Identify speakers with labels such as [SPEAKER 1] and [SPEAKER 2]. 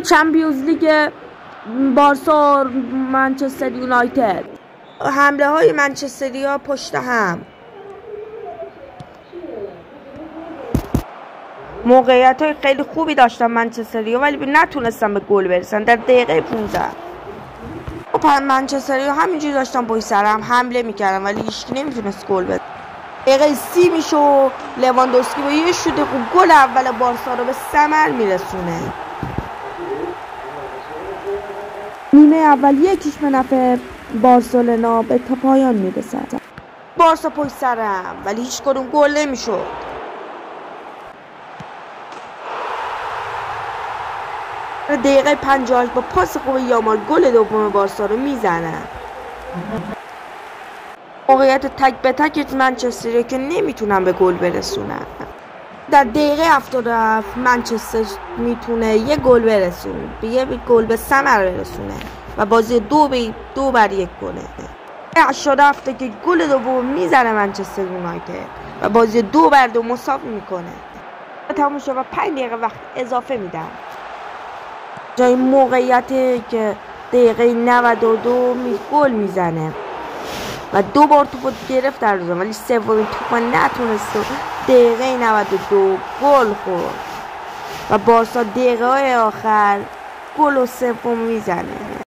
[SPEAKER 1] چمپیونز لیگ بارسا و منچستر یونایتد. حمله های منچستری ها پشت هم، موقعیت های خیلی خوبی داشتن منچستری ها ولی نتونستن به گل برسن در دقیقه 15. منچستری ها همینجوری داشتن پشت سر هم حمله میکردن ولی هیچکی نمیتونست گل بزنه. دقیقه 30 میشه و لواندوفسکی با یه شوت خوب گل اول بارسا رو به ثمر میرسونه. نیمه اول یکیش به نفع بارسلونا به تا پایان میرسد. بارسا پشت سرم ولی هیچ کدوم گل نمیشد. دقیقه 58 با پاس خوب یامال گل دوم بارسا رو میزنه. موقعیت تک به تک منچستری که نمیتونن به گل برسونن. در دقیقه 77 منچستر میتونه یه گل برسونه، یه گل به ثمر برسونه و بازی 2-1 کنه. 87 که گل دوم میزنه منچستر یونایتد و بازی 2-2 مساوی میکنه. تموم شد و 5 دقیقه وقت اضافه میدن. جای موقعیتی که دقیقه 92 گل میزنه و 2 بار توپو گرفت در روزه ولی سومین توپ نتونست. دقیقه 92 گل خورد و بارسا دقیقه آخر گل سوم میزنه.